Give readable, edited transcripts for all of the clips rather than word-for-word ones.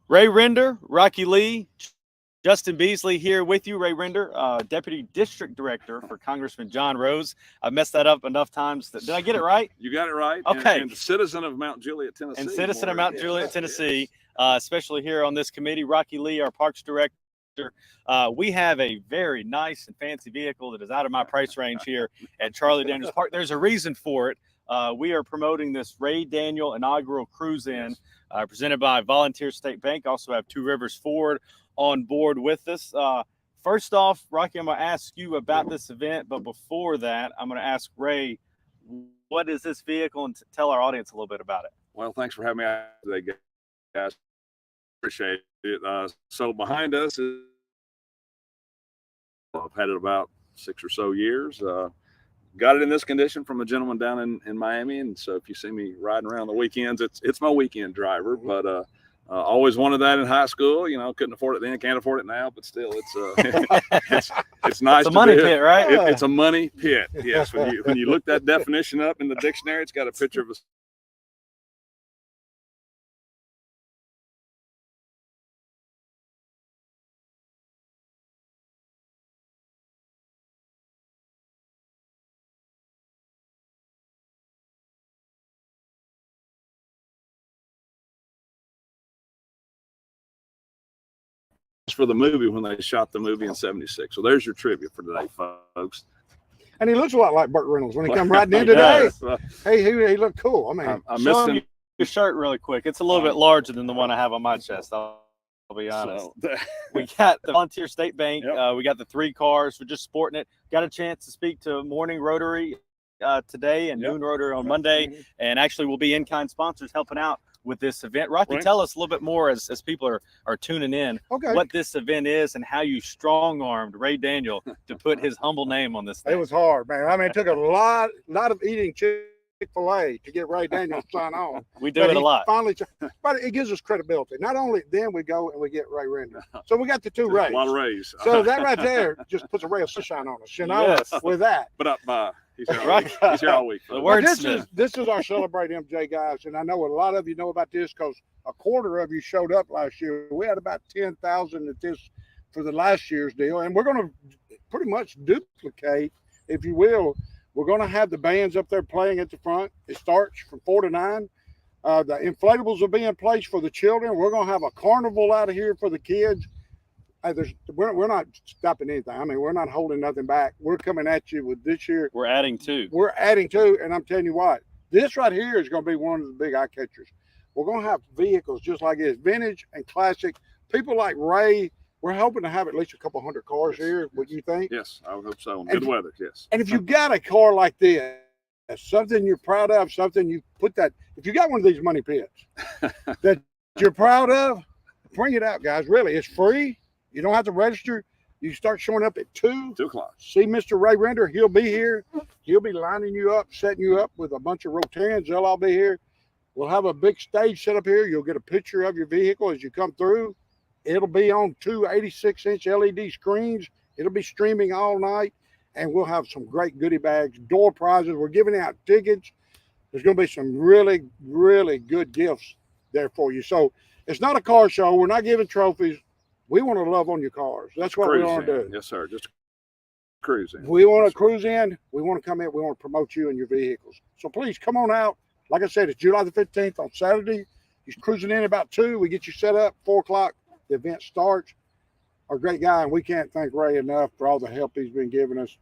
Ray Render, Rocky Lee, Justin Beasley here with you. Ray Render, Deputy District Director for Congressman John Rose. I messed that up enough times. Did I get it right? You got it right. Okay. And citizen of Mount Juliet, Tennessee. And citizen of Mount Juliet, Tennessee, especially here on this committee. Rocky Lee, our Parks Director. We have a very nice and fancy vehicle that is out of my price range here at Charlie Daniels Park. There's a reason for it. We are promoting this Ray Daniel Inaugural Cruise-In presented by Volunteer State Bank. Also have Two Rivers Ford on board with us. First off, Rocky, I'm going to ask you about this event. But before that, I'm going to ask Ray, what is this vehicle, and tell our audience a little bit about it. Well, thanks for having me out today, guys. Appreciate it. So behind us is, I've had it about 6 or so years. Got it in this condition from a gentleman down in Miami, and so if you see me riding around the weekends, it's my weekend driver. But always wanted that in high school. You know, couldn't afford it then, can't afford it now, but still, it's nice. It's a money pit, right? It's a money pit. Yes. When you look that definition up in the dictionary, it's got a picture of a for the movie when they shot the movie in '76. So there's your trivia for today, folks. And he looks a lot like Burt Reynolds when he come riding in today. Hey, he looked cool. I mean, I show missed him him. your shirt really quick. It's a little bit larger than the one I have on my chest. I'll be honest. So, We got the Volunteer State Bank. Yep. We got the 3 cars. We're just sporting it. Got a chance to speak to Morning Rotary today and Yep. Noon Rotary on Monday. And actually, we'll be in-kind sponsors helping out with this event. Rocky, Right. tell us a little bit more as people are tuning in okay. what this event is and how you strong-armed Ray Daniel to put his humble name on this thing. It was hard, man. I mean, it took a lot of eating Chick-fil-A to get Ray Daniels to sign on. We do But it a he lot. Finally, but it gives us credibility. Not only then we go and we get Ray Render. So we got the 2 There's Rays. a lot of rays. So that right there just puts a ray of sunshine on us, you know, Yes. with that. But up by he's here all Right. week. He's here all week. The folks. word- But this is our Celebrate MJ, guys, and I know a lot of you know about this because a quarter of you showed up last year. We had about 10,000 at this for the last year's deal, and we're going to pretty much duplicate, if you will. We're going to have the bands up there playing at the front. It starts from 4 to 9. The inflatables will be in place for the children. We're going to have a carnival out of here for the kids. We're not stopping anything. I mean, we're not holding nothing back. We're coming at you with this year. We're adding 2. We're adding 2, and I'm telling you what, this right here is going to be one of the big eye catchers. We're going to have vehicles just like this, vintage and classic. People like Ray, we're hoping to have at least a couple hundred cars here. What do you think? Yes, I would hope so. And- Good weather. Yes. And if you got a car like this, something you're proud of, something you put that, if you got one of these money pits that you're proud of, bring it out, guys. Really, it's free. You don't have to register. You start showing up at 2. 2 o'clock. See Mr. Ray Render. He'll be here. He'll be lining you up, setting you up with a bunch of Rotarians. They'll all be here. We'll have a big stage set up here. You'll get a picture of your vehicle as you come through. It'll be on 2 86-inch LED screens. It'll be streaming all night. And we'll have some great goodie bags, door prizes. We're giving out tickets. There's going to be some really, really good gifts there for you. So it's not a car show. We're not giving trophies. We want to love on your cars. That's what we want to do. Yes, sir. Just cruising. We want to cruise in. We want to come in. We want to promote you and your vehicles. So please come on out. Like I said, it's July the 15th on Saturday. He's cruising in about 2. We get you set up. 4 o'clock, the event starts. Our great guy, and we can't thank Ray enough for all the help he's been giving us.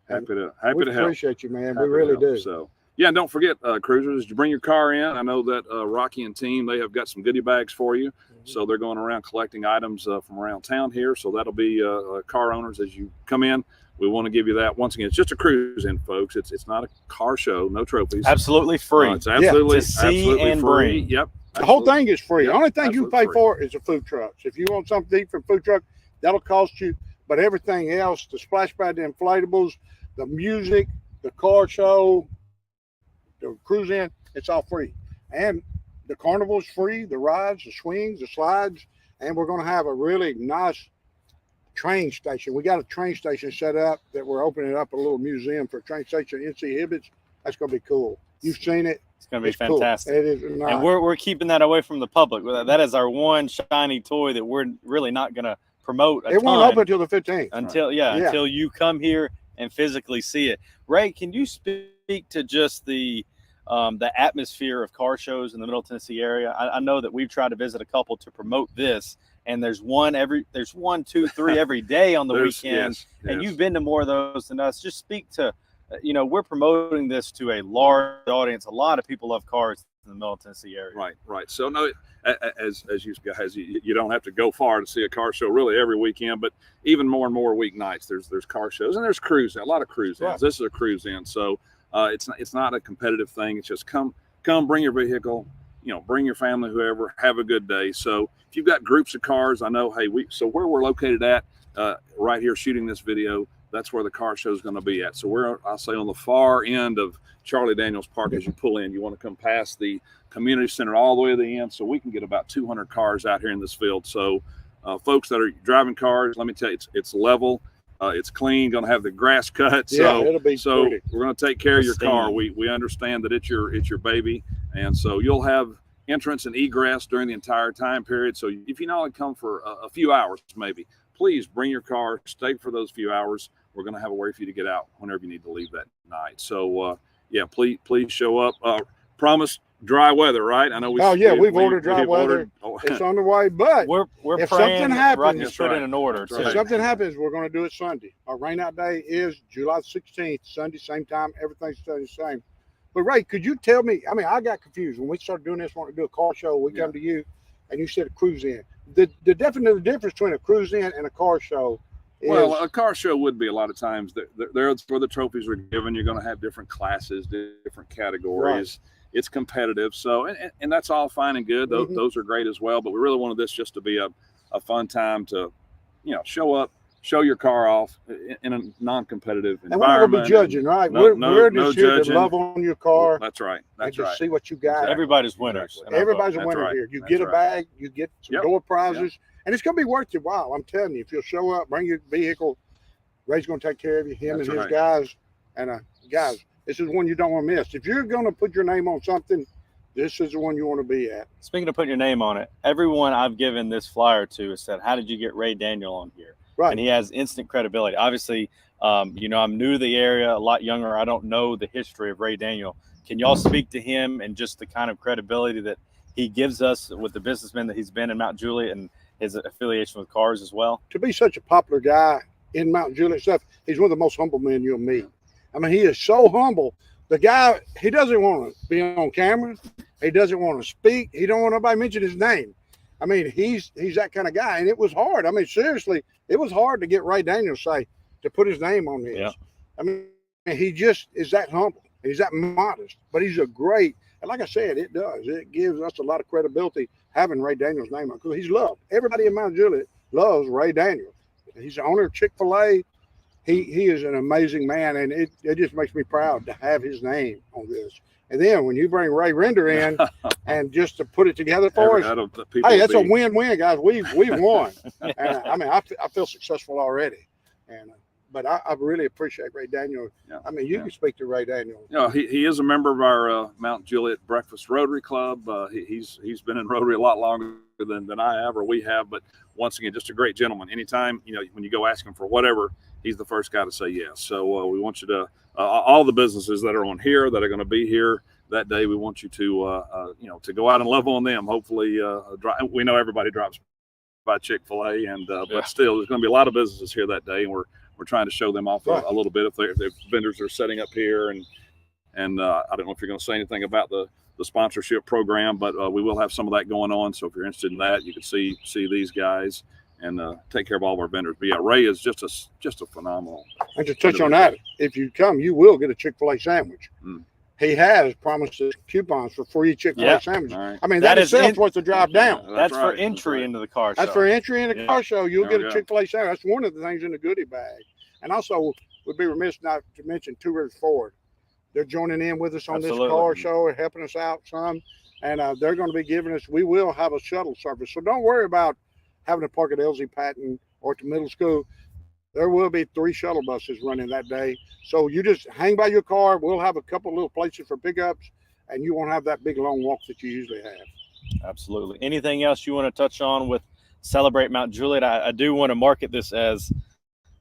Happy to We help. appreciate you, man. Happy We to really help. do. So, yeah, and don't forget, cruisers, you bring your car in. I know that Rocky and team, they have got some goodie bags for you. So they're going around collecting items from around town here. So that'll be car owners as you come in. We want to give you that. Once again, it's just a cruise in, folks. It's not a car show, no trophies. Absolutely free. It's absolutely, To see absolutely and free. bring. Yep. The whole absolutely. thing is free. The only thing you Absolutely pay free. for is the food trucks. If you want something to eat from food truck, that'll cost you. But everything else, the splash pad, the inflatables, the music, the car show, the cruise in, it's all free. And the carnival's free, the rides, the swings, the slides, and we're going to have a really nice train station. We got a train station set up that we're opening up a little museum for a train station, NC Hibbets. That's going to be cool. You've seen it. It's going to be It's cool. fantastic. It is nice. And we're keeping that away from the public. That is our one shiny toy that we're really not going to promote It won't open until the 15th. Until you come here and physically see it. Ray, can you speak to just the atmosphere of car shows in the Middle Tennessee area? I know that we've tried to visit a couple to promote this, and there's one, two, three every day on the weekend. Yes. And you've been to more of those than us. Just speak to, we're promoting this to a large audience. A lot of people love cars in the Middle Tennessee area. Right. So no, as you guys, you don't have to go far to see a car show really every weekend, but even more and more weeknights, there's car shows, and there's cruise, a lot of cruise ins. This is a cruise in, so it's not a competitive thing. It's just come, bring your vehicle, bring your family, whoever, have a good day. So if you've got groups of cars, I know, so where we're located at, right here shooting this video, that's where the car show is going to be at. So I'll say on the far end of Charlie Daniels Park. As you pull in, you want to come past the community center all the way to the end, so we can get about 200 cars out here in this field. So folks that are driving cars, let me tell you, it's level, it's clean, going to have the grass cut. So it'll be so pretty. we're going to take care of your car. We understand that it's your baby, and so you'll have entrance and egress during the entire time period. So if you not only come for a few hours, maybe, please bring your car, stay for those few hours. We're going to have a way for you to get out whenever you need to leave that night. So yeah, please show up. Promise dry weather, right? I know we've ordered dry weather. It's on the way, but we're if praying something happens, Rocky's put in an order. If something happens, we're going to do it Sunday. Our rain out day is July 16th, Sunday, same time. Everything's still the same. But Ray, could you tell me? I mean, I got confused when we started doing this. Wanted to do a car show. We come to you, and you said a cruise in. The definite difference between a cruise in and a car show. Well, a car show would be a lot of times there where the trophies are given. You're going to have different classes, different categories. Right. It's competitive, so and that's all fine and good. Those are great as well. But we really wanted this just to be a fun time to, show up, show your car off in a non-competitive environment. And we're not going to be judging, right? We're just here to love on your car. That's right. That's and right. to see what you got. Exactly. Everybody's winners. Exactly. Everybody's a winner here. You get a bag, you get some door prizes, and it's going to be worth your while. I'm telling you, if you'll show up, bring your vehicle, Ray's going to take care of you, him and his guys. And guys, this is one you don't want to miss. If you're going to put your name on something, this is the one you want to be at. Speaking of putting your name on it, everyone I've given this flyer to has said, how did you get Ray Daniel on here? Right. And he has instant credibility. Obviously, I'm new to the area, a lot younger. I don't know the history of Ray Daniel. Can y'all speak to him and just the kind of credibility that he gives us with the businessman that he's been in Mount Juliet and his affiliation with cars as well? To be such a popular guy in Mount Juliet stuff, he's one of the most humble men you'll meet. I mean, he is so humble. The guy, he doesn't want to be on camera. He doesn't want to speak. He don't want nobody to mention his name. I mean, he's that kind of guy, and it was hard. I mean, seriously, it was hard to get Ray Daniels to put his name on this. Yeah. I mean, he just is that humble. He's that modest, but he's a great. And like I said, it gives us a lot of credibility having Ray Daniels' name on, because he's loved. Everybody in Mount Juliet loves Ray Daniels. He's the owner of Chick-fil-A. He is an amazing man, and it just makes me proud to have his name on this. And then when you bring Ray Render in and just to put it together for us, hey, that's a win-win, guys. We've won. And I mean, I feel successful already. And but I really appreciate Ray Daniel. Yeah, I mean, you can speak to Ray Daniel. He is a member of our Mount Juliet Breakfast Rotary Club. He's been in Rotary a lot longer than I have or we have. But once again, just a great gentleman. Anytime, when you go ask him for whatever, he's the first guy to say yes. So we want you to, all the businesses that are on here that are going to be here that day, we want you to, to go out and love on them. Hopefully, we know everybody drops by Chick-fil-A, and but still, there's going to be a lot of businesses here that day, and we're trying to show them off a little bit. If vendors are setting up here, and I don't know if you're going to say anything about the sponsorship program, but we will have some of that going on. So if you're interested in that, you can see these guys and take care of all of our vendors. But yeah, Ray is just a phenomenal. And to touch on that, if you come, you will get a Chick-fil-A sandwich. He has promised us coupons for free Chick-fil-A sandwiches. Right. I mean, that itself worth the drive down. That's for entry into the car show. That's for entry in the car show. You'll get a Chick-fil-A sandwich. That's one of the things in the goodie bag. And also, we'd be remiss not to mention Two Rivers Ford. They're joining in with us on this car show and helping us out some. And they're going to be giving us, we will have a shuttle service. So don't worry about having to park at LZ Patton or at the middle school. There will be 3 shuttle buses running that day. So you just hang by your car. We'll have a couple little places for pickups, and you won't have that big long walk that you usually have. Absolutely. Anything else you want to touch on with Celebrate Mount Juliet? I do want to market this as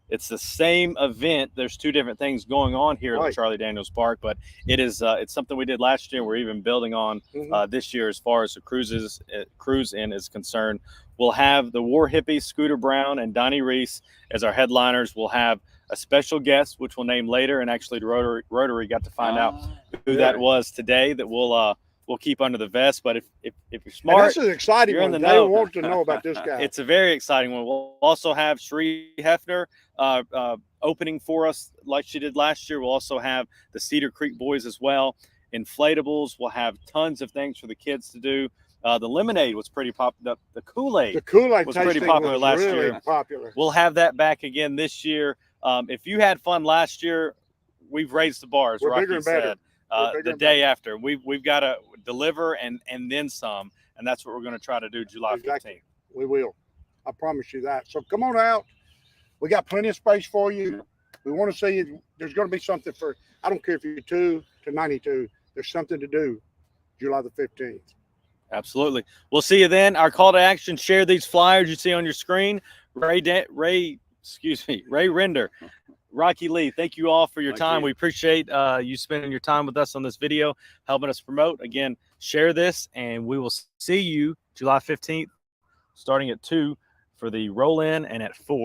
it's the same event. There's two different things going on here at the Charlie Daniels Park, but it is it's something we did last year. We're even building on this year as far as the cruise in is concerned. We'll have the War Hippie, Scooter Brown, and Donnie Reese as our headliners. We'll have a special guest, which we'll name later, and actually the Rotary got to find out who that was today. That we'll keep under the vest. But if you're smart, and this is exciting. You're in one. the They know. want to know about this guy. It's a very exciting one. We'll also have Sheree Hefner opening for us like she did last year. We'll also have the Cedar Creek Boys as well. Inflatables. We'll have tons of things for the kids to do. The lemonade was pretty popular. The Kool-Aid. The Kool-Aid was pretty popular was last really year. Popular. We'll have that back again this year. If you had fun last year, we've raised the bar, as Rocky said. The day after, we've got to deliver and then some, and that's what we're going to try to do July 15th. We will. I promise you that. So come on out. We got plenty of space for you. We want to see you. There's going to be something for, I don't care if you're 2 to 92. There's something to do July the 15th. Absolutely. We'll see you then. Our call to action, share these flyers you see on your screen. Ray Render, Rocky Lee, thank you all for your time. We appreciate you spending your time with us on this video, helping us promote. Again, share this, and we will see you July 15th, starting at 2 for the roll-in and at 4.